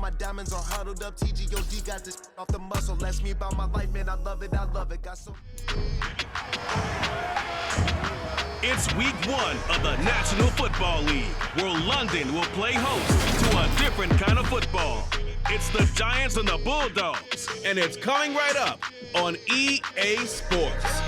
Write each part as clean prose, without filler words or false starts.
my diamonds are huddled up. TGOD got this off the muscle. That's me about my life, man. I love it, I love it. Got so. It's week 1 of the National Football League, where London will play host to a different kind of football. It's the Giants and the Bulldogs, and it's coming right up on EA Sports.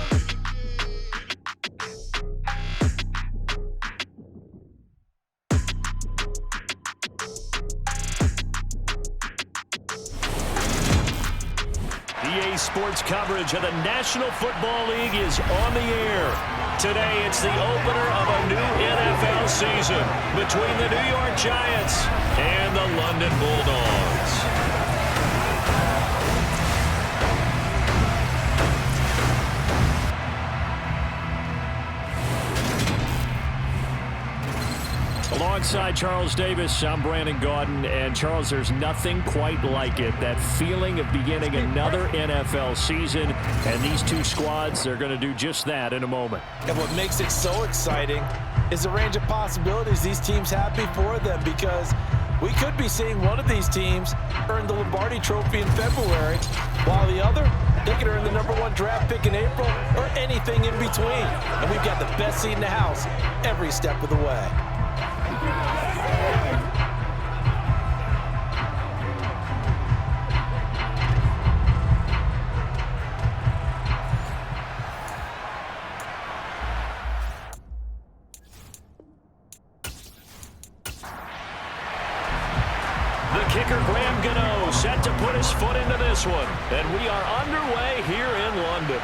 EA Sports coverage of the National Football League is on the air. Today, it's the opener of a new NFL season between the New York Giants and the London Bulldogs. Alongside Charles Davis, I'm Brandon Gaudin. And Charles, there's nothing quite like it. That feeling of beginning another NFL season. And these two squads, they're going to do just that in a moment. And what makes it so exciting is the range of possibilities these teams have before them, because we could be seeing one of these teams earn the Lombardi Trophy in February, while the other, they could earn the #1 draft pick in April, or anything in between. And we've got the best seat in the house every step of the way. The kicker, Graham Gano, set to put his foot into this one. And we are underway here in London.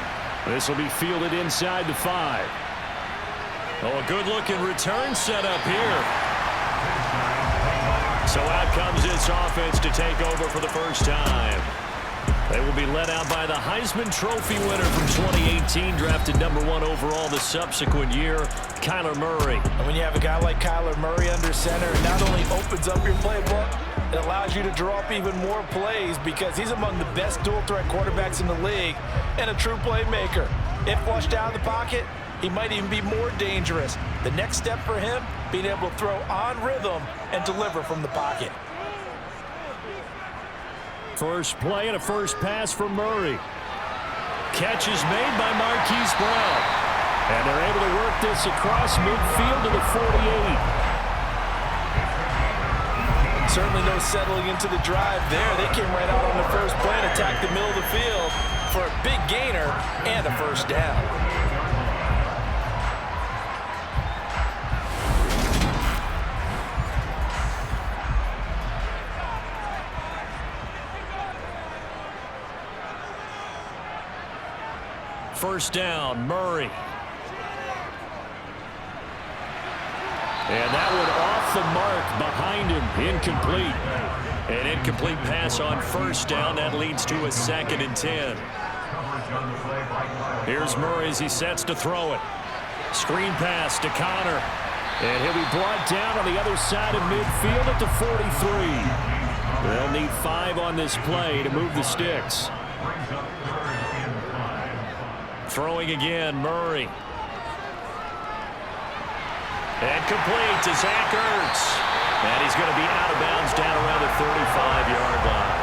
This will be fielded inside the 5. Oh, a good-looking return set up here. So out comes this offense to take over for the first time. They will be led out by the Heisman Trophy winner from 2018, drafted #1 overall the subsequent year, Kyler Murray. And when you have a guy like Kyler Murray under center, it not only opens up your playbook, it allows you to draw up even more plays, because he's among the best dual-threat quarterbacks in the league and a true playmaker. If flushed out of the pocket, he might even be more dangerous. The next step for him, being able to throw on rhythm and deliver from the pocket. First play and a first pass for Murray. Catch is made by Marquise Brown. And they're able to work this across midfield to the 48. Certainly no settling into the drive there. They came right out on the first play and attacked the middle of the field for a big gainer and a first down. First down, Murray. And that one off the mark behind him, incomplete. An incomplete pass on first down. That leads to a 2nd and 10. Here's Murray as he sets to throw it. Screen pass to Connor. And he'll be brought down on the other side of midfield at the 43. They'll need 5 on this play to move the sticks. Throwing again, Murray. And complete to Zach Ertz. And he's going to be out of bounds down around the 35-yard line.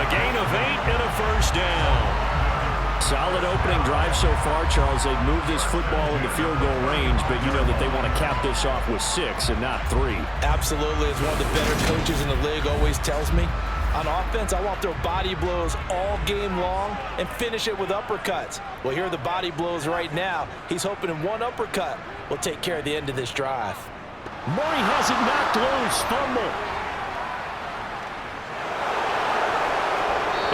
A gain of 8 and a first down. Solid opening drive so far, Charles. They've moved this football into field goal range, but you know that they want to cap this off with 6 and not 3. Absolutely. As one of the better coaches in the league always tells me, on offense, I want to throw body blows all game long and finish it with uppercuts. Well, here are the body blows right now. He's hoping in one uppercut will take care of the end of this drive. Murray has it knocked loose. Fumble.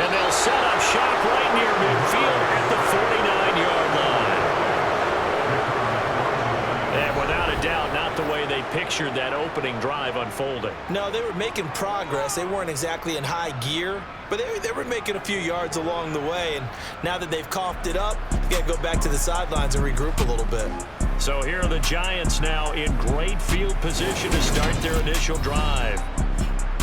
And they'll set up shop right near midfield at the 49-yard line. And without a doubt, not the way they pictured that opening drive unfolding. No, they were making progress. They weren't exactly in high gear, but they were making a few yards along the way. And now that they've coughed it up, you got to go back to the sidelines and regroup a little bit. So here are the Giants now in great field position to start their initial drive.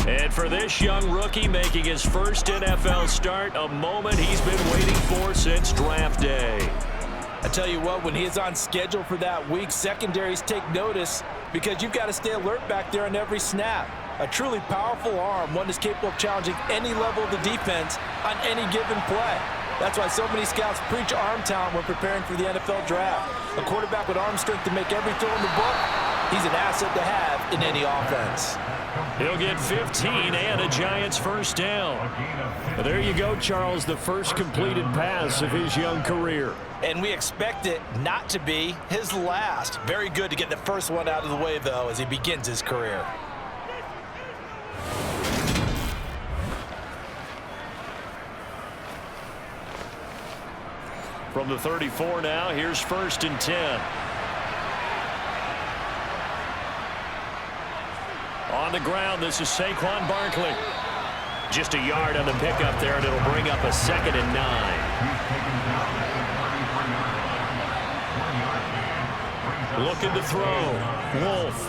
And for this young rookie making his first NFL start, a moment he's been waiting for since draft day. I tell you what, when he is on schedule for that week, secondaries take notice because you've got to stay alert back there on every snap. A truly powerful arm, one that's capable of challenging any level of the defense on any given play. That's why so many scouts preach arm talent when preparing for the NFL draft. A quarterback with arm strength to make every throw in the book, he's an asset to have in any offense. He'll get 15 and a Giants first down. There you go, Charles, the first completed pass of his young career. And we expect it not to be his last. Very good to get the first one out of the way, though, as he begins his career. From the 34 now, here's 1st and 10. On the ground, this is Saquon Barkley. Just a yard on the pickup there, and it'll bring up a 2nd and 9. Looking to throw. Wolf.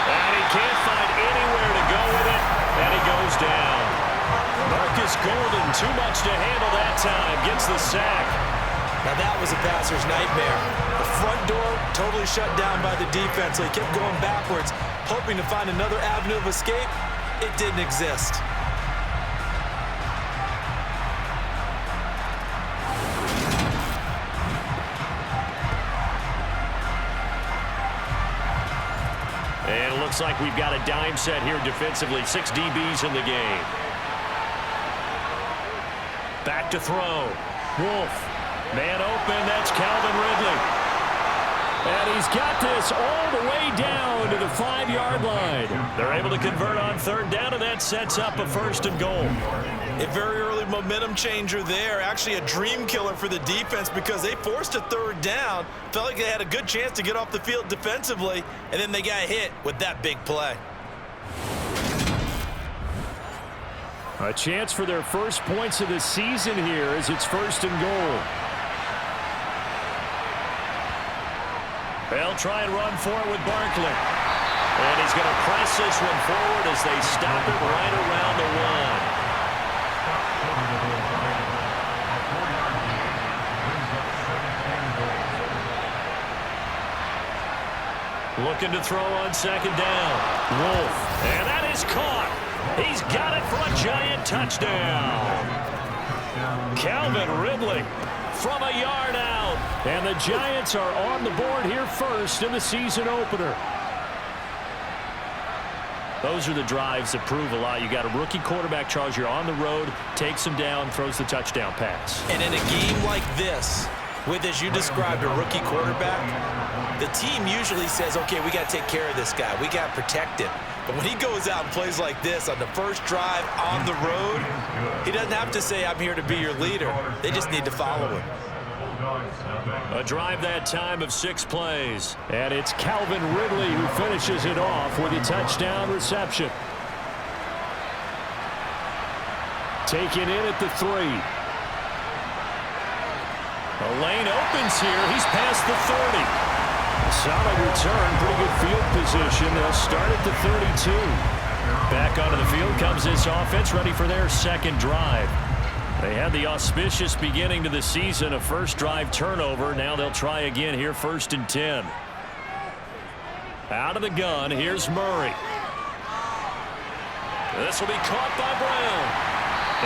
And he can't find anywhere to go with it, and he goes down. Marcus Golden, too much to handle that time, gets the sack. Now that was a passer's nightmare. The front door totally shut down by the defense, so he kept going backwards, hoping to find another avenue of escape. It didn't exist. And it looks like we've got a dime set here defensively. 6 DBs in the game. Back to throw. Wolf. Man open. That's Calvin Ridley. And he's got this all the way down to the 5-yard line. They're able to convert on 3rd down, and that sets up a 1st and goal. A very early momentum changer there. Actually a dream killer for the defense because they forced a 3rd down. Felt like they had a good chance to get off the field defensively, and then they got hit with that big play. A chance for their first points of the season here as it's 1st and goal. They'll try and run for it with Barkley. And he's going to press this one forward as they stop it right around the 1. Looking to throw on 2nd down. Wolf. And that is caught. He's got it for a Giant touchdown. Calvin Ridley from a yard out. And the Giants are on the board here first in the season opener. Those are the drives that prove a lot. You got a rookie quarterback, Charles. You're on the road, takes him down, throws the touchdown pass. And in a game like this, with, as you described, a rookie quarterback, the team usually says, okay, we got to take care of this guy. We got to protect him. But when he goes out and plays like this on the first drive on the road, he doesn't have to say, I'm here to be your leader. They just need to follow him. A drive that time of 6 plays. And it's Calvin Ridley who finishes it off with a touchdown reception. Taken in at the 3. The lane opens here. He's past the 30. Solid return, pretty good field position. They'll start at the 32. Back onto the field comes this offense, ready for their 2nd drive. They had the auspicious beginning to the season, a first drive turnover. Now they'll try again here, 1st and 10. Out of the gun, here's Murray. This will be caught by Brown.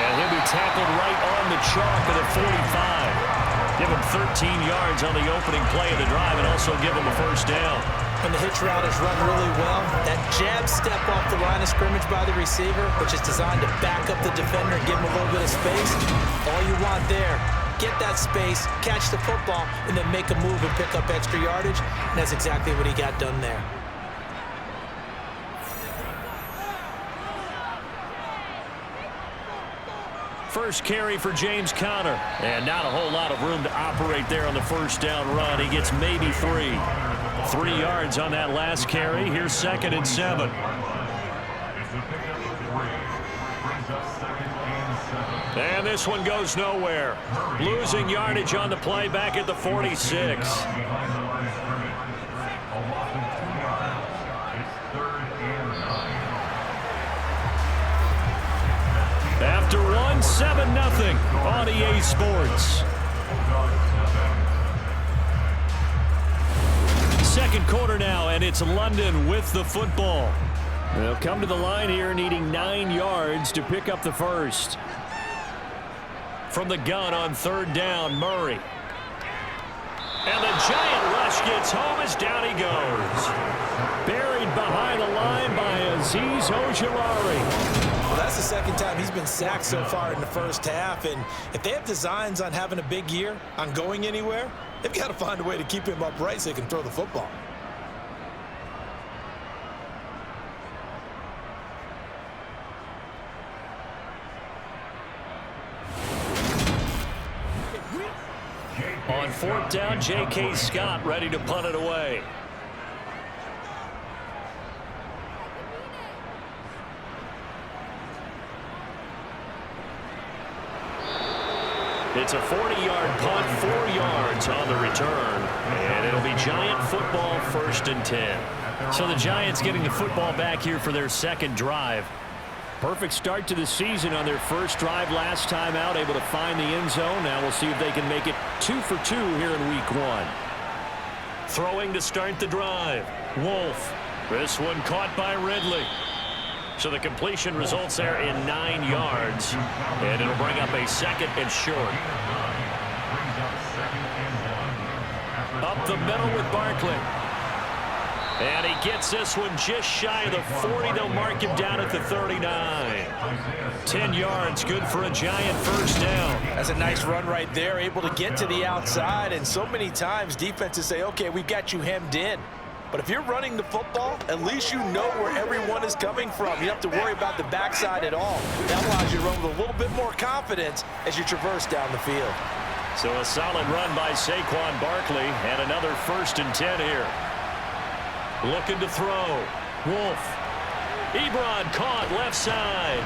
And he'll be tackled right on the chalk of the 45. Give him 13 yards on the opening play of the drive and also give him a 1st down. And the hitch route is run really well. That jab step off the line of scrimmage by the receiver, which is designed to back up the defender and give him a little bit of space. All you want there, get that space, catch the football, and then make a move and pick up extra yardage. And that's exactly what he got done there. First carry for James Conner. And not a whole lot of room to operate there on the 1st down run. He gets maybe 3. 3 yards on that last carry. Here's 2nd and 7. And this one goes nowhere. Losing yardage on the play back at the 46. After one, 7-0 on EA Sports. Second quarter now, and it's London with the football. They'll come to the line here needing 9 yards to pick up the first. From the gun on third down, Murray. And the giant rush gets home as down he goes. Buried behind the line by Azeez Ojulari. Well, that's the second time he's been sacked so far in the first half, and if they have designs on having a big year, on going anywhere, they've got to find a way to keep him upright so he can throw the football. On fourth down, J.K. Scott ready to punt it away. It's a 40-yard punt, 4 yards on the return, and it'll be Giant football, 1st and 10. So the Giants getting the football back here for their second drive. Perfect start to the season on their first drive last time out, able to find the end zone. Now we'll see if they can make it 2 for 2 here in week 1. Throwing to start the drive. Wolf. This one caught by Ridley. So the completion results there in 9 yards, and it'll bring up a 2nd and short. Up the middle with Barkley. And he gets this one just shy of the 40. They'll mark him down at the 39. 10 yards, good for a Giant first down. That's a nice run right there, able to get to the outside, and so many times defenses say, okay, we've got you hemmed in. But if you're running the football, at least you know where everyone is coming from. You don't have to worry about the backside at all. That allows you to run with a little bit more confidence as you traverse down the field. So a solid run by Saquon Barkley, and another 1st and 10 here. Looking to throw. Wolf. Ebron caught left side.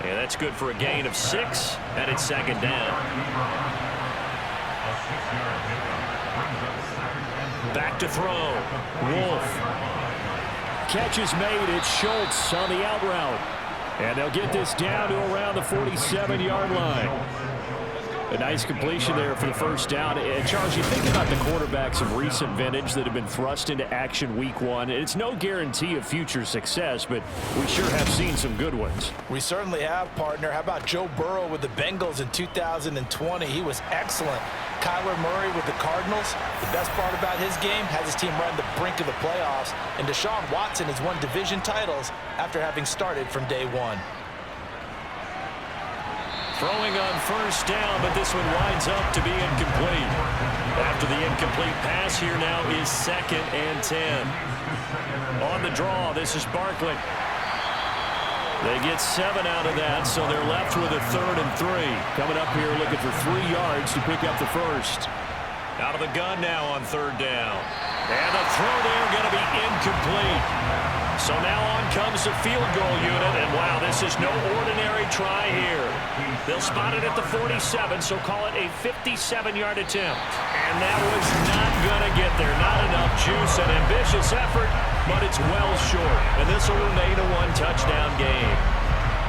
And that's good for a gain of 6, and it's 2nd down. Back to throw. Wolf. Catch is made. It's Schultz on the out route. And they'll get this down to around the 47-yard line. A nice completion there for the first down. And Charles, you think about the quarterbacks of recent vintage that have been thrust into action week 1. It's no guarantee of future success, but we sure have seen some good ones. We certainly have, partner. How about Joe Burrow with the Bengals in 2020? He was excellent. Kyler Murray with the Cardinals. The best part about his game has his team right on the brink of the playoffs. And Deshaun Watson has won division titles after having started from day 1. Throwing on first down, but this one winds up to be incomplete. After the incomplete pass, here now is 2nd and 10. On the draw, this is Barkley. They get 7 out of that, so they're left with a 3rd and 3. Coming up here looking for 3 yards to pick up the first. Out of the gun now on 3rd down. And the throw there going to be incomplete. So now on comes the field goal unit, and wow, this is no ordinary try here. They'll spot it at the 47, so call it a 57-yard attempt. And that was not going to get there. Not enough juice, an ambitious effort, but it's well short. And this will remain a 1-touchdown game.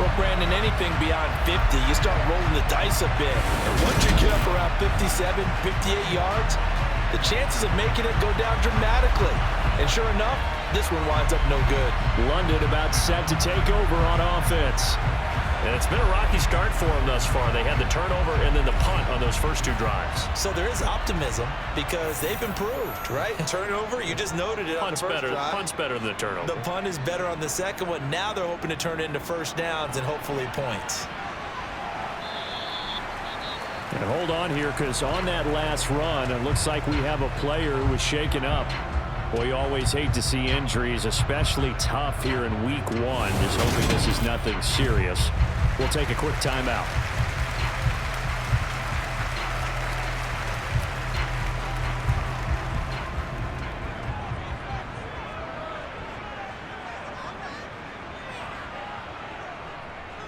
Well, Brandon, anything beyond 50, you start rolling the dice a bit. And once you get up around 57, 58 yards, the chances of making it go down dramatically. And sure enough, this one winds up no good. London about set to take over on offense. And it's been a rocky start for them thus far. They had the turnover and then the punt on those first 2 drives. So there is optimism because they've improved, right? Turnover, you just noted it on the first drive. Punt's better than the turnover. The punt is better on the second one. Now they're hoping to turn it into first downs and hopefully points. And hold on here, because on that last run, it looks like we have a player who was shaken up. Well, you always hate to see injuries, especially tough here in week 1. Just hoping this is nothing serious. We'll take a quick timeout.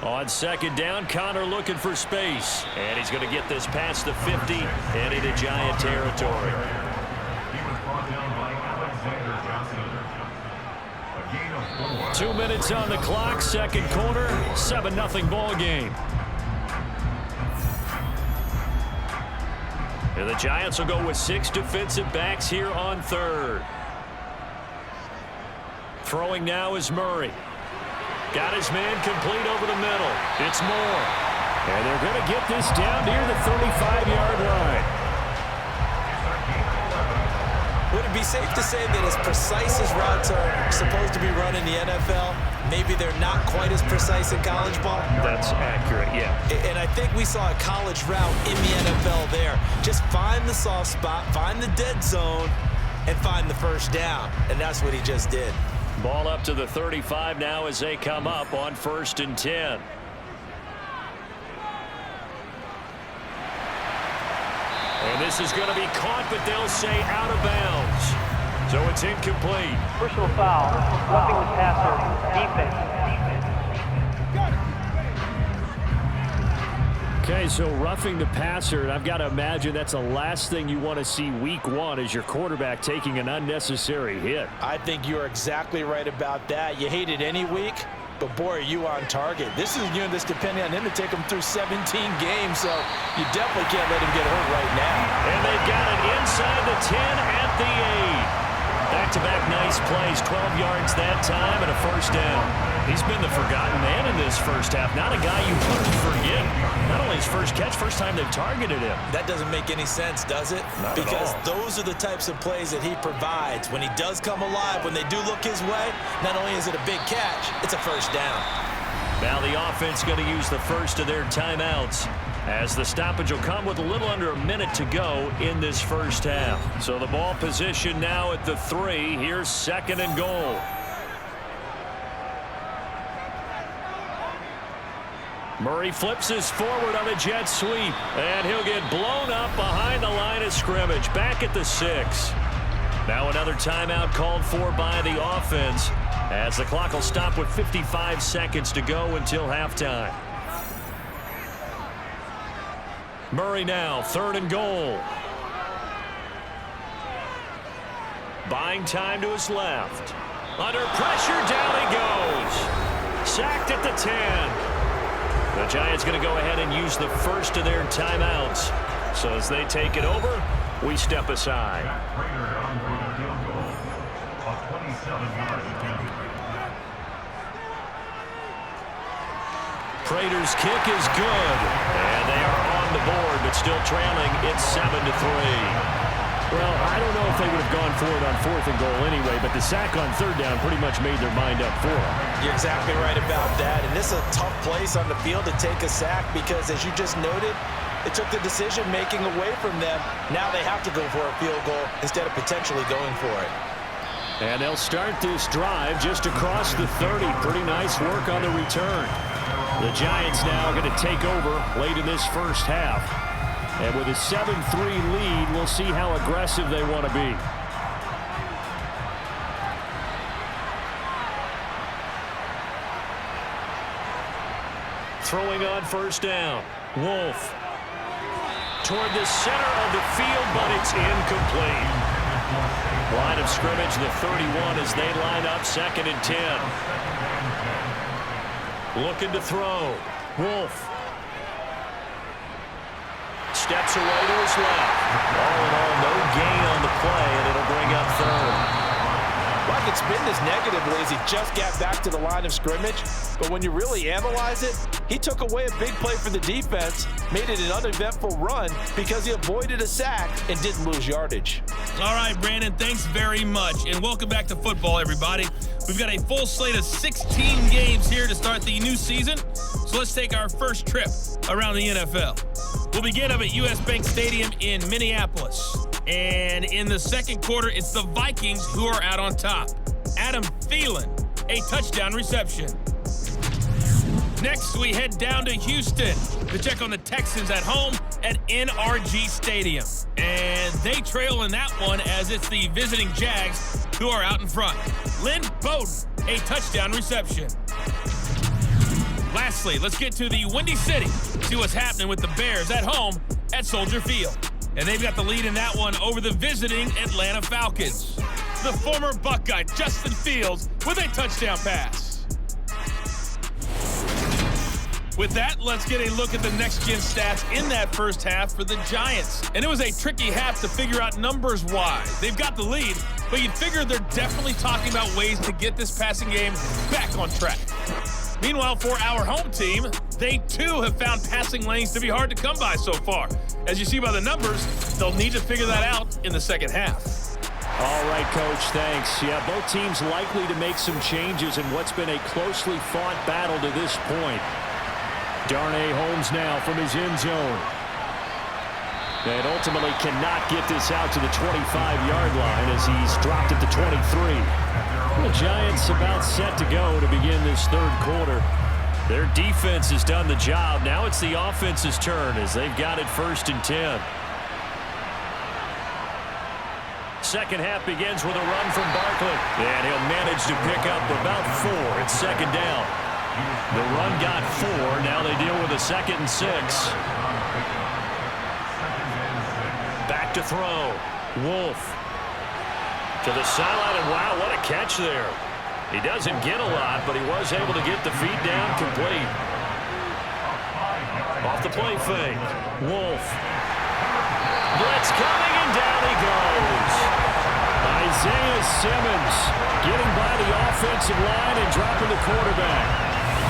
On 2nd down, Connor looking for space. And he's going to get this past the 50 and into Giant territory. 2 minutes on the clock, second quarter, 7-0 ball game. And the Giants will go with 6 defensive backs here on third. Throwing now is Murray. Got his man complete over the middle. It's Moore. And they're going to get this down near the 35-yard line. Would it be safe to say that as precise as routes are supposed to be run in the NFL, maybe they're not quite as precise in college ball? That's accurate, yeah. And I think we saw a college route in the NFL there. Just find the soft spot, find the dead zone, and find the first down. And that's what he just did. Ball up to the 35 now as they come up on 1st and 10. And this is going to be caught, but they'll say out of bounds. So it's incomplete. Personal foul, roughing the passer, defense. Okay, so roughing the passer, and I've got to imagine that's the last thing you want to see week 1 is your quarterback taking an unnecessary hit. I think you're exactly right about that. You hate it any week, but boy, are you on target. This is a unit that's depending on him to take him through 17 games, so you definitely can't let him get hurt right now. And they've got it inside the 10 at the 8. Back-to-back nice plays, 12 yards that time and a first down. He's been the forgotten man in this first half. Not a guy you want to forget. Not only his first catch, first time they've targeted him. That doesn't make any sense, does it? Not because at all. those are the types of plays that he provides. When he does come alive, when they do look his way, not only is it a big catch, it's a first down. Now the offense going to use the first of their timeouts, as the stoppage will come with a little under a minute to go in this first half. So the ball position now at the 3. Here's 2nd and goal. Murray flips his forward on a jet sweep, and he'll get blown up behind the line of scrimmage, back at the 6. Now another timeout called for by the offense, as the clock will stop with 55 seconds to go until halftime. Murray now, 3rd and goal. Buying time to his left. Under pressure, down he goes. Sacked at the 10. The Giants going to go ahead and use the first of their timeouts. So as they take it over, we step aside. Prater's kick is good. And they are on the board, but still trailing. It's 7-3. Well, I don't know if they would have gone for it on 4th and goal anyway, but the sack on 3rd down pretty much made their mind up for them. You're exactly right about that. And this is a tough place on the field to take a sack because, as you just noted, it took the decision-making away from them. Now they have to go for a field goal instead of potentially going for it. And they'll start this drive just across the 30. Pretty nice work on the return. The Giants now going to take over late in this first half. And with a 7-3 lead, we'll see how aggressive they want to be. Throwing on 1st down. Wolf. Toward the center of the field, but it's incomplete. Line of scrimmage, the 31 as they line up 2nd and 10. Looking to throw. Wolf. Steps away to his left. All in all, no gain on the play, and it'll bring up 3rd. Well, I could spin this negatively as he just got back to the line of scrimmage, but when you really analyze it, he took away a big play for the defense, made it an uneventful run because he avoided a sack and didn't lose yardage. All right, Brandon, thanks very much, and welcome back to football, everybody. We've got a full slate of 16 games here to start the new season, so let's take our first trip around the NFL. We'll begin up at US Bank Stadium in Minneapolis. And in the second quarter, it's the Vikings who are out on top. Adam Thielen, a touchdown reception. Next, we head down to Houston to check on the Texans at home at NRG Stadium. And they trail in that one as it's the visiting Jags who are out in front. Lynn Bowden, a touchdown reception. Lastly, let's get to the Windy City, see what's happening with the Bears at home at Soldier Field. And they've got the lead in that one over the visiting Atlanta Falcons. The former Buckeye, Justin Fields, with a touchdown pass. With that, let's get a look at the next-gen stats in that first half for the Giants. And it was a tricky half to figure out numbers-wise. They've got the lead, but you'd figure they're definitely talking about ways to get this passing game back on track. Meanwhile, for our home team, they too have found passing lanes to be hard to come by so far. As you see by the numbers, they'll need to figure that out in the second half. All right, Coach, thanks. Yeah, both teams likely to make some changes in what's been a closely fought battle to this point. Darnay Holmes now from his end zone. And ultimately cannot get this out to the 25-yard line as he's dropped at the 23. The Giants about set to go to begin this third quarter. Their defense has done the job. Now it's the offense's turn as they've got it 1st and 10. Second half begins with a run from Barkley. And he'll manage to pick up about 4. It's 2nd down. The run got 4. Now they deal with a 2nd and 6. Back to throw. Wolf to the sideline, and wow, what a catch there. He doesn't get a lot, but he was able to get the feet down complete. Off the play fake. Wolf. Blitz coming, and down he goes. Isaiah Simmons getting by the offensive line and dropping the quarterback.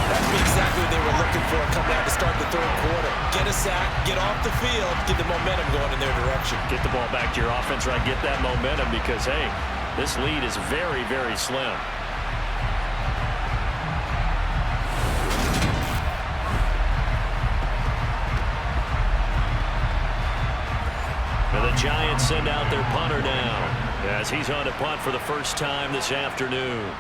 That's exactly what they were looking for coming out to start the third quarter. Get a sack, get off the field, get the momentum going in their direction. Get the ball back to your offense, right? Get that momentum because, hey, this lead is very, very slim. And the Giants send out their punter now as he's on to punt for the first time this afternoon.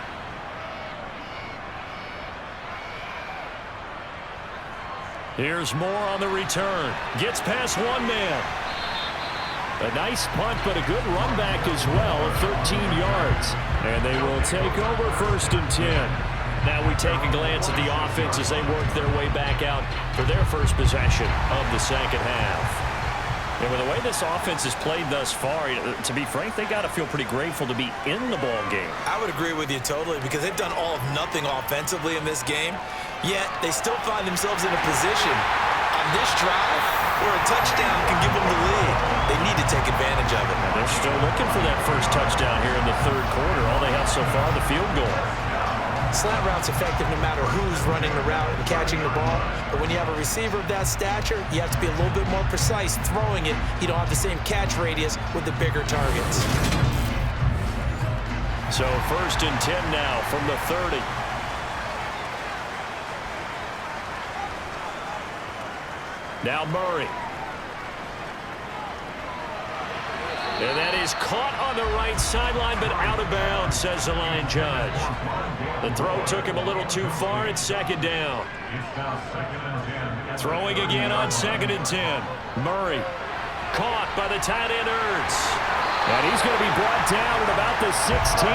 Here's Moore on the return. Gets past one man. A nice punt, but a good run back as well of 13 yards. And they will take over 1st and 10. Now we take a glance at the offense as they work their way back out for their first possession of the second half. And with the way this offense has played thus far, to be frank, they got to feel pretty grateful to be in the ball game. I would agree with you totally because they've done all of nothing offensively in this game, yet they still find themselves in a position on this drive where a touchdown can give them the lead. They need to take advantage of it. And they're still looking for that first touchdown here in the third quarter. All they have so far, the field goal. Slant route's effective no matter who's running the route and catching the ball. But when you have a receiver of that stature, you have to be a little bit more precise throwing it. You don't have the same catch radius with the bigger targets. So 1st and 10 now from the 30. Now Murray. And that is caught on the right sideline, but out of bounds, says the line judge. The throw took him a little too far. It's 2nd down. Throwing again on 2nd and 10. Murray caught by the tight end Ertz. And he's going to be brought down at about the 16.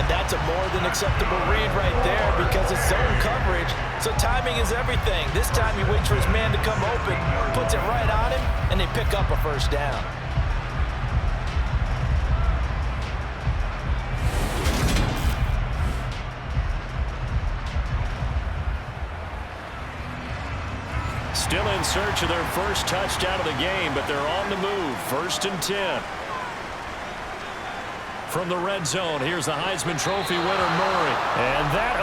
And that's a more than acceptable read right there because it's zone coverage. So timing is everything. This time he waits for his man to come open, puts it right on him, and they pick up a 1st down. Still in search of their first touchdown of the game, but they're on the move. 1st and 10. From the red zone, here's the Heisman Trophy winner, Murray. And that,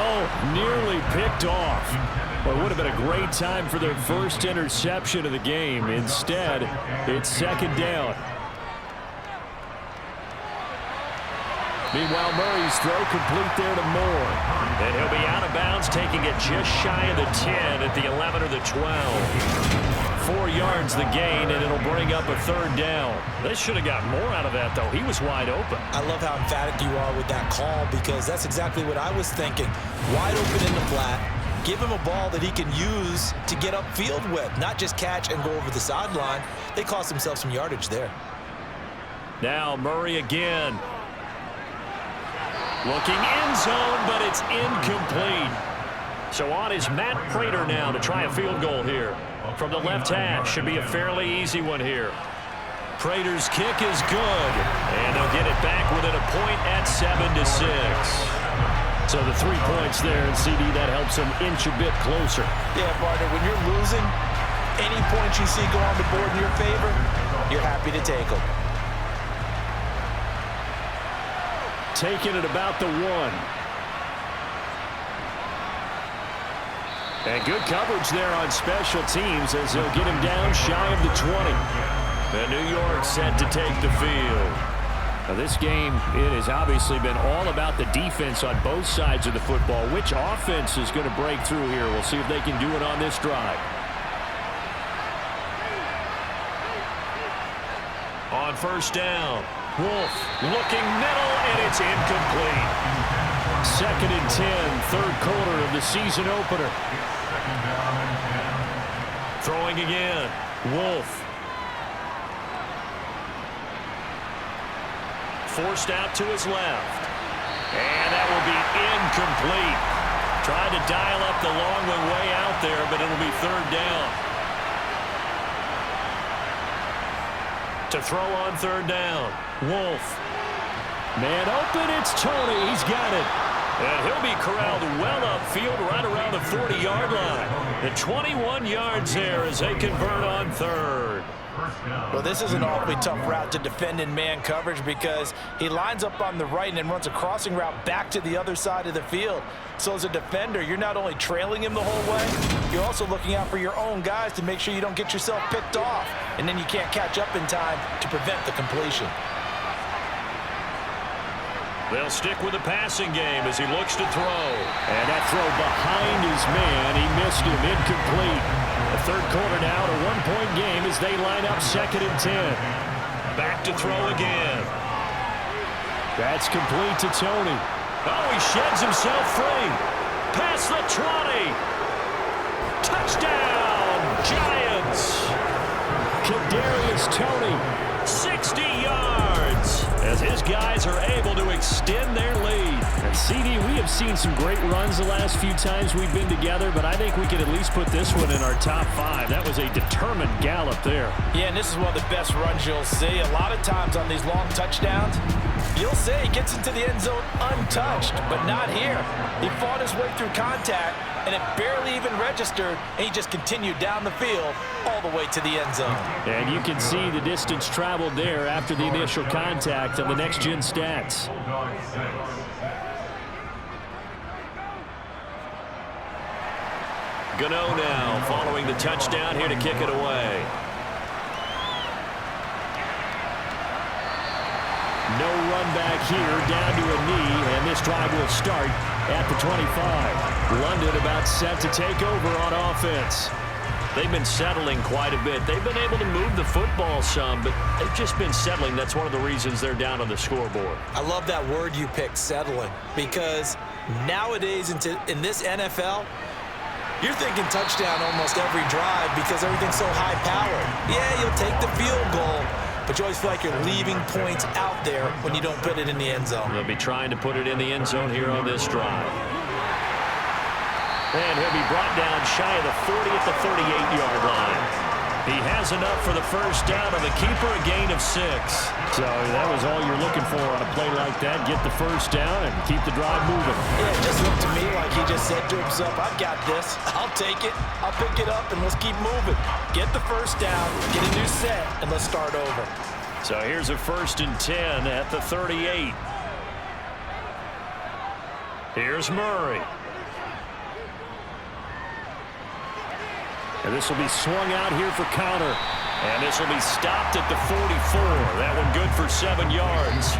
nearly picked off. Well, it would have been a great time for their first interception of the game. Instead, it's 2nd down. Meanwhile, Murray's throw complete there to Moore. And he'll be out of bounds, taking it just shy of the 10 at the 11 or the 12. 4 yards the gain, and it'll bring up a 3rd down. They should have got more out of that, though. He was wide open. I love how emphatic you are with that call because that's exactly what I was thinking. Wide open in the flat. Give him a ball that he can use to get upfield with, not just catch and go over the sideline. They cost themselves some yardage there. Now Murray again. Looking end zone, but it's incomplete. So on is Matt Prater now to try a field goal here. From the left hash, should be a fairly easy one here. Prater's kick is good, and they'll get it back within a point at 7-6. So the 3 points there, and CD, that helps them inch a bit closer. Yeah, partner, when you're losing, any points you see go on the board in your favor, you're happy to take them. Taking it about the 1. And good coverage there on special teams as they'll get him down shy of the 20. And New York set to take the field. Now this game, it has obviously been all about the defense on both sides of the football. Which offense is going to break through here? We'll see if they can do it on this drive. On first down, Wolf looking middle, and it's incomplete. 2nd and 10, third quarter of the season opener. Throwing again, Wolf. Forced out to his left. And that will be incomplete. Tried to dial up the long way out there, but it'll be 3rd down. To throw on 3rd down, Wolf. Man open, it's Tony. He's got it. And he'll be corralled well upfield right around the 40-yard line. The 21 yards there as they convert on 3rd. Well, this is an awfully tough route to defend in man coverage because he lines up on the right and then runs a crossing route back to the other side of the field. So as a defender, you're not only trailing him the whole way, you're also looking out for your own guys to make sure you don't get yourself picked off. And then you can't catch up in time to prevent the completion. They'll stick with the passing game as he looks to throw. And that throw behind his man. He missed him. Incomplete. The third quarter now, a 1-point game as they line up 2nd and 10. Back to throw again. That's complete to Tony. Oh, he sheds himself free. Past the 20. Touchdown, Giants. Kadarius Toney, 60 yards. As his guys are able to extend their lead. And CD, we have seen some great runs the last few times we've been together, but I think we can at least put this one in our top 5. That was a determined gallop there. Yeah, and this is one of the best runs you'll see. A lot of times on these long touchdowns, you'll say he gets into the end zone untouched, but not here. He fought his way through contact, and it barely even registered, and he just continued down the field all the way to the end zone. And you can see the distance traveled there after the initial contact on the next-gen stats. Gano now following the touchdown here to kick it away. No run back here, down to a knee, and this drive will start at the 25. London about set to take over on offense. They've been settling quite a bit. They've been able to move the football some, but they've just been settling. That's one of the reasons they're down on the scoreboard. I love that word you picked, settling, because nowadays in this NFL, you're thinking touchdown almost every drive because everything's so high-powered. Yeah, you'll take the field goal, but you always feel like you're leaving points out there when you don't put it in the end zone. They'll be trying to put it in the end zone here on this drive. And he'll be brought down shy of the 40 at the 38-yard line. He has enough for the first down of the keeper, a gain of 6. So that was all you're looking for on a play like that. Get the first down and keep the drive moving. Yeah, it just looked to me like he just said to himself, I've got this. I'll take it. I'll pick it up, and let's keep moving. Get the first down, get a new set, and let's start over. So here's a 1st and 10 at the 38. Here's Murray. And this will be swung out here for counter. And this will be stopped at the 44. That one good for 7 yards.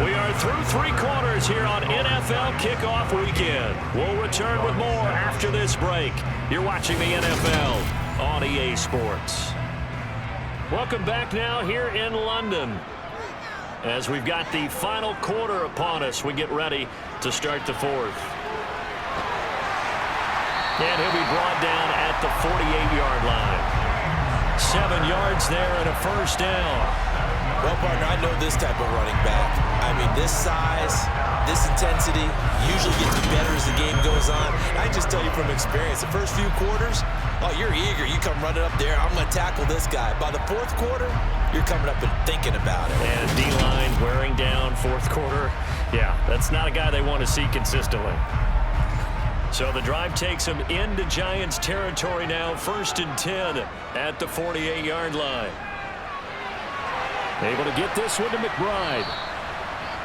We are through 3 quarters here on NFL Kickoff Weekend. We'll return with more after this break. You're watching the NFL on EA Sports. Welcome back now here in London. As we've got the final quarter upon us, we get ready to start the 4th. And he'll be brought down at the 48-yard line. 7 yards there and a first down. Well, partner, I know this type of running back. I mean, this size, this intensity usually gets better as the game goes on. I just tell you from experience, the first few quarters, oh, you're eager. You come running up there, I'm going to tackle this guy. By the fourth quarter, you're coming up and thinking about it. And D-line wearing down fourth quarter. Yeah, that's not a guy they want to see consistently. So the drive takes them into Giants territory now, 1st and 10 at the 48-yard line. Able to get this one to McBride.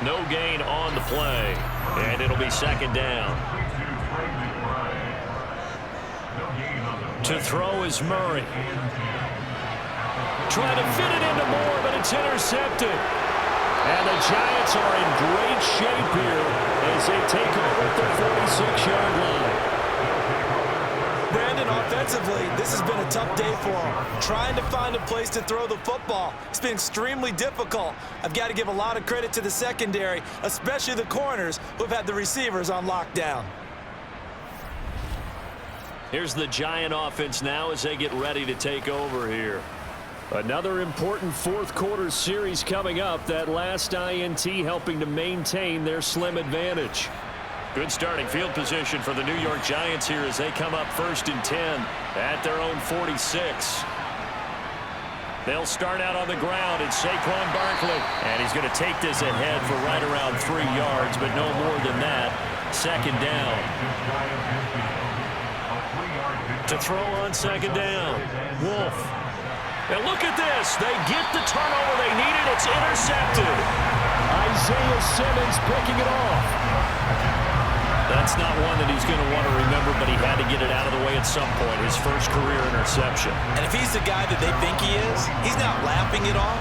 No gain on the play, and it'll be 2nd down. To throw is Murray. Trying to fit it into Moore, but it's intercepted. And the Giants are in great shape here as they take over at the 46-yard line. Brandon, offensively, this has been a tough day for him. Trying to find a place to throw the football. It's been extremely difficult. I've got to give a lot of credit to the secondary, especially the corners who have had the receivers on lockdown. Here's the Giant offense now as they get ready to take over here. Another important fourth quarter series coming up. That last INT helping to maintain their slim advantage. Good starting field position for the New York Giants here as they come up 1st and 10 at their own 46. They'll start out on the ground. It's Saquon Barkley. And he's going to take this ahead for right around 3 yards, but no more than that. 2nd down. To throw on 2nd down. Wolf. And look at this. They get the turnover they needed. It's intercepted. Isaiah Simmons picking it off. That's not one that he's going to want to remember, but he had to get it out of the way at some point. His first career interception. And if he's the guy that they think he is, he's not laughing it off,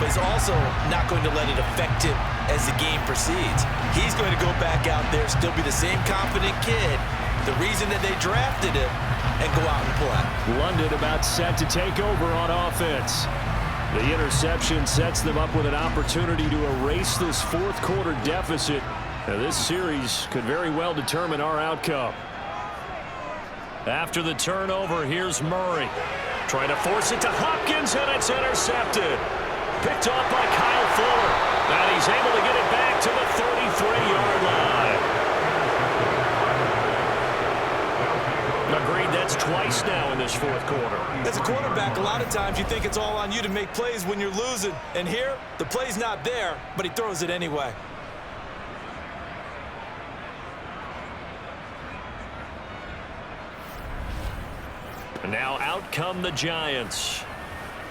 but he's also not going to let it affect him as the game proceeds. He's going to go back out there, still be the same confident kid, the reason that they drafted him, and go out and play. London about set to take over on offense. The interception sets them up with an opportunity to erase this fourth quarter deficit. Now, this series could very well determine our outcome. After the turnover, here's Murray. Trying to force it to Hopkins, and it's intercepted. Picked off by Kyle Fuller. And he's able to get it back to the 33-yard line. Agreed, that's twice now in this fourth quarter. As a quarterback, a lot of times you think it's all on you to make plays when you're losing. And here, the play's not there, but he throws it anyway. And now out come the Giants.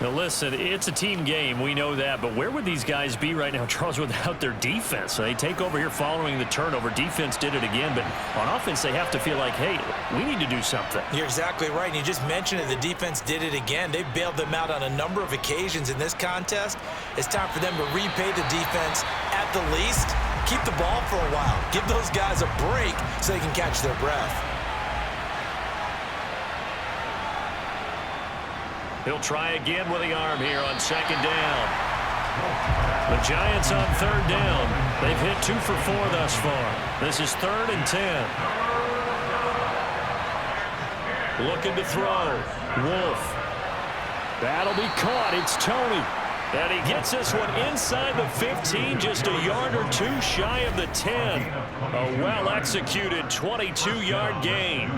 Now listen, it's a team game, we know that, but where would these guys be right now, Charles, without their defense? So they take over here following the turnover. Defense did it again, but on offense they have to feel like, hey, we need to do something. You're exactly right, and you just mentioned it, the defense did it again. They bailed them out on a number of occasions in this contest. It's time for them to repay the defense at the least. Keep the ball for a while. Give those guys a break so they can catch their breath. He'll try again with the arm here on 2nd down. The Giants on 3rd down. They've hit 2 for 4 thus far. This is 3rd and 10. Looking to throw. Wolf. That'll be caught. It's Tony. And he gets this one inside the 15, just a yard or 2 shy of the 10. A well-executed 22-yard gain.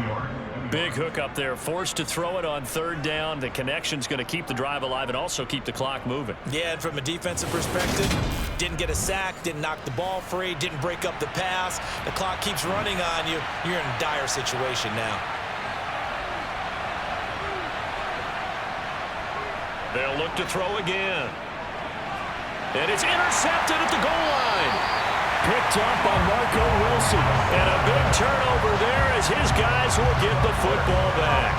Big hook up there, forced to throw it on 3rd down. The connection's going to keep the drive alive and also keep the clock moving. Yeah, and from a defensive perspective, didn't get a sack, didn't knock the ball free, didn't break up the pass. The clock keeps running on you. You're in a dire situation now. They'll look to throw again. And it's intercepted at the goal line. Picked up by Marco Wilson. And a big turnover there as his guys will get the football back.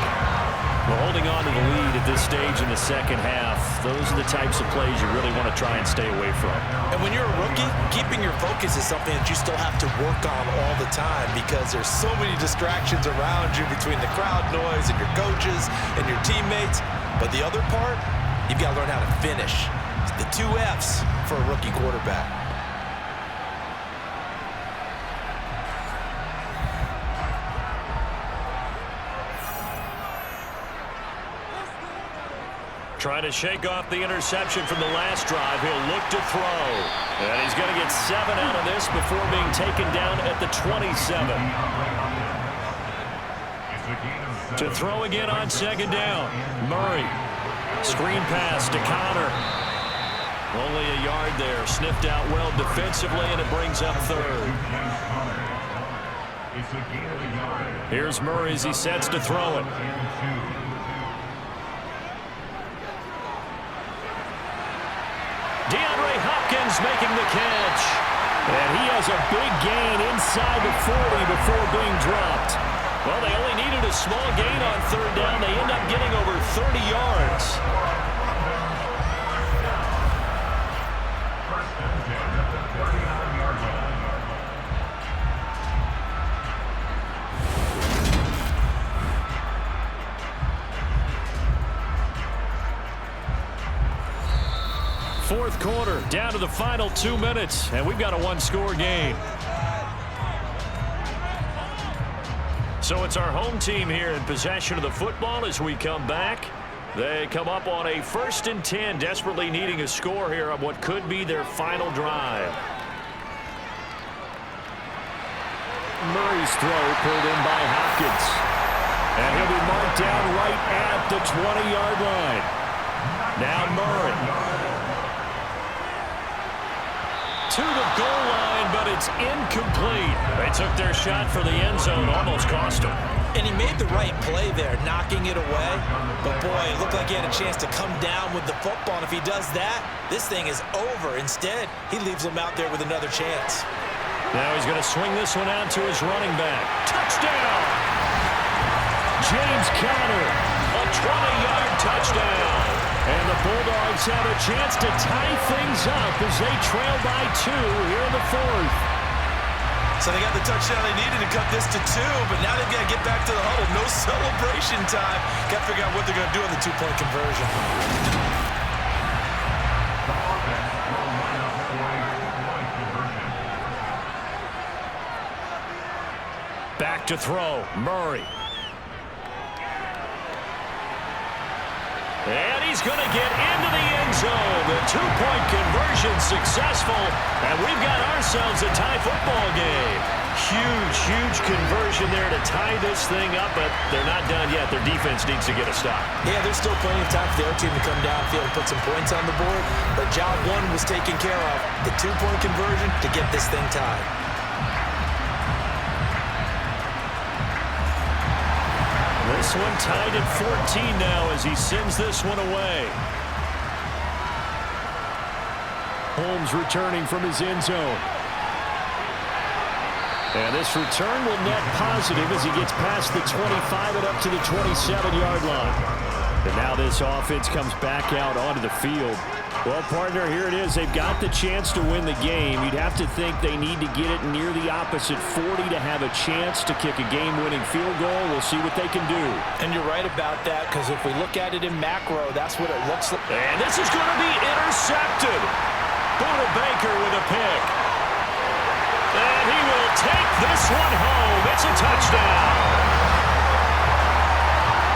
Well, holding on to the lead at this stage in the second half, those are the types of plays you really want to try and stay away from. And when you're a rookie, keeping your focus is something that you still have to work on all the time because there's so many distractions around you between the crowd noise and your coaches and your teammates. But the other part, you've got to learn how to finish. It's the 2 F's for a rookie quarterback. Trying to shake off the interception from the last drive. He'll look to throw. And he's going to get 7 out of this before being taken down at the 27. To throw again on second down. Murray. Screen pass to Connor. Only a yard there. Sniffed out well defensively, and it brings up third. Here's Murray as he sets to throw it. DeAndre Hopkins making the catch. And he has a big gain inside the 40 before being dropped. Well, they only needed a small gain on third down. They end up getting over 30 yards. Fourth quarter, down to the final 2 minutes, and we've got a one-score game. So it's our home team here in possession of the football as we come back. They come up on a 1st and 10, desperately needing a score here on what could be their final drive. Murray's throw pulled in by Hopkins. And he'll be marked down right at the 20-yard line. Now Murray. To the goal line, but it's incomplete. They took their shot for the end zone, almost cost him. And he made the right play there, knocking it away. But, boy, it looked like he had a chance to come down with the football. And if he does that, this thing is over. Instead, he leaves him out there with another chance. Now he's going to swing this one out to his running back. Touchdown! James Conner, a 20-yard touchdown. And the Bulldogs have a chance to tie things up as they trail by 2 here in the 4th. So they got the touchdown they needed to cut this to 2, but now they've got to get back to the huddle. No celebration time. Got to figure out what they're going to do on the 2-point conversion. Back to throw. Murray. And he's going to get into the end zone. The 2-point conversion successful. And we've got ourselves a tie football game. Huge conversion there to tie this thing up, but they're not done yet. Their defense needs to get a stop. Yeah, there's still plenty of time for the other team to come downfield and put some points on the board. But job 1 was taken care of. The 2-point conversion to get this thing tied. This one tied at 14 now as he sends this one away. Holmes returning from his end zone. And this return will net positive as he gets past the 25 and up to the 27-yard line. And now this offense comes back out onto the field. Well, partner, here it is. They've got the chance to win the game. You'd have to think they need to get it near the opposite 40 to have a chance to kick a game-winning field goal. We'll see what they can do. And you're right about that, because if we look at it in macro, that's what it looks like. And this is going to be intercepted. Buda Baker with a pick. And he will take this one home. It's a touchdown.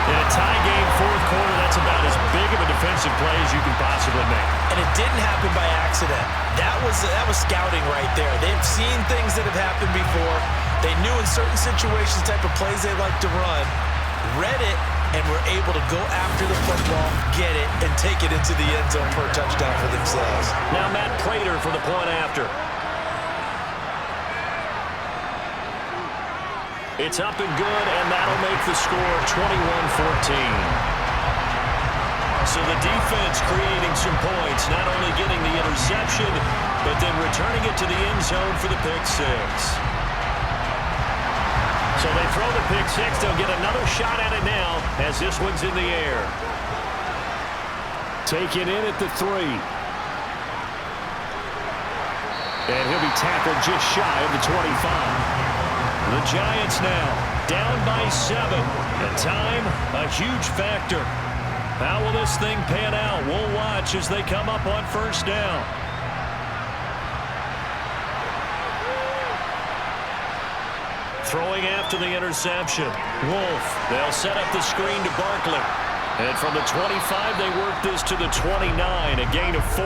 In a tie game, 4th quarter, that's about as big of a defensive play as you can possibly make. And it didn't happen by accident. That was scouting right there. They've seen things that have happened before. They knew in certain situations the type of plays they like to run, read it, and were able to go after the football, get it, and take it into the end zone for a touchdown for themselves. Now Matt Prater for the point after. It's up and good, and that'll make the score 21-14. So the defense creating some points, not only getting the interception, but then returning it to the end zone for the pick 6. So they throw the pick 6. They'll get another shot at it now as this one's in the air. Taken in at the 3. And he'll be tackled just shy of the 25. The Giants now down by 7. And time, a huge factor. How will this thing pan out? We'll watch as they come up on 1st down. Throwing after the interception. Wolf. They'll set up the screen to Barkley. And from the 25, they work this to the 29, a gain of 4.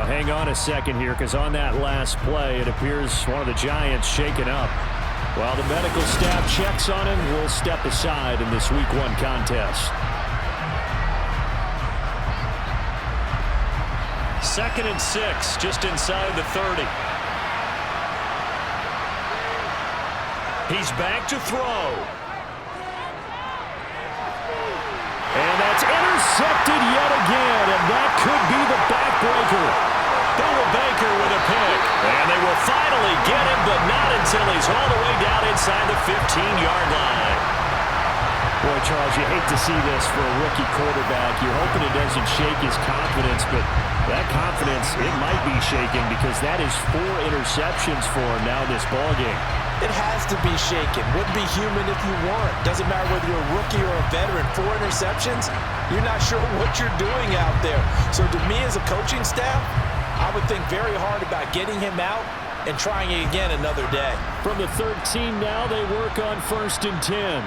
Hang on a second here, because on that last play, it appears one of the Giants shaken up. While the medical staff checks on him, we'll step aside in this Week 1 contest. 2nd and 6, just inside the 30. He's back to throw. And that's intercepted yet again, and that could be the backbreaker. Buda Baker with a pick. And they will finally get him, but not until he's all the way down inside the 15-yard line. Boy, Charles, you hate to see this for a rookie quarterback. You're hoping it doesn't shake his confidence, but that confidence, it might be shaken because that is 4 interceptions for him now in this ballgame. It has to be shaken. Wouldn't be human if you weren't. Doesn't matter whether you're a rookie or a veteran. 4 interceptions, you're not sure what you're doing out there. So to me as a coaching staff, I would think very hard about getting him out and trying it again another day. From the 13 now, they work on 1st and 10.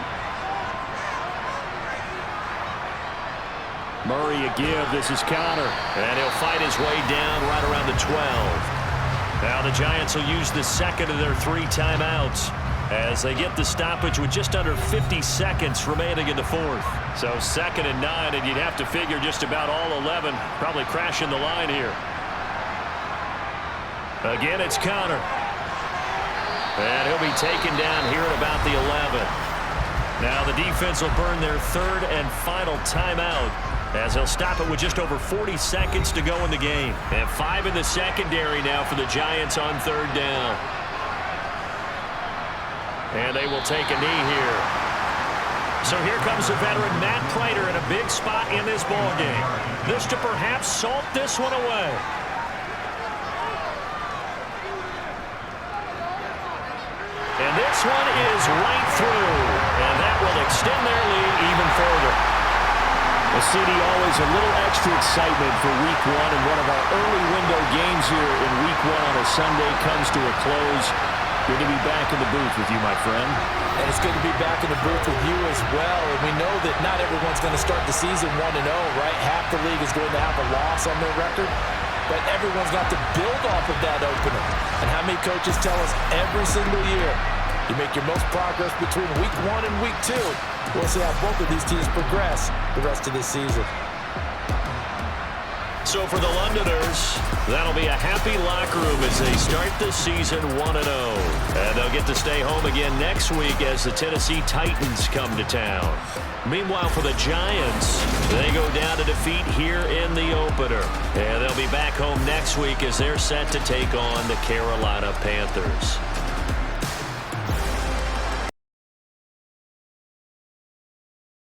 Murray a give. This is Connor. And he'll fight his way down right around the 12. Now the Giants will use the 2nd of their 3 timeouts as they get the stoppage with just under 50 seconds remaining in the 4th. So 2nd and 9, and you'd have to figure just about all 11 probably crashing the line here. Again, it's Connor. And he'll be taken down here at about the 11. Now the defense will burn their 3rd and final timeout as they'll stop it with just over 40 seconds to go in the game. And 5 in the secondary now for the Giants on 3rd down. And they will take a knee here. So here comes the veteran Matt Prater in a big spot in this ballgame. This to perhaps salt this one away. And this one is right through. And that will extend their lead even further. Well, CD, always a little extra excitement for Week 1, and one of our early window games here in Week 1 on a Sunday comes to a close. Good to be back in the booth with you, my friend. And it's good to be back in the booth with you as well. And we know that not everyone's going to start the season 1-0, right? Half the league is going to have a loss on their record. But everyone's got to build off of that opener. And how many coaches tell us every single year, you make your most progress between Week 1 and Week 2. We'll see how both of these teams progress the rest of this season. So for the Londoners, that'll be a happy locker room as they start the season 1-0. And they'll get to stay home again next week as the Tennessee Titans come to town. Meanwhile, for the Giants, they go down to defeat here in the opener. And they'll be back home next week as they're set to take on the Carolina Panthers.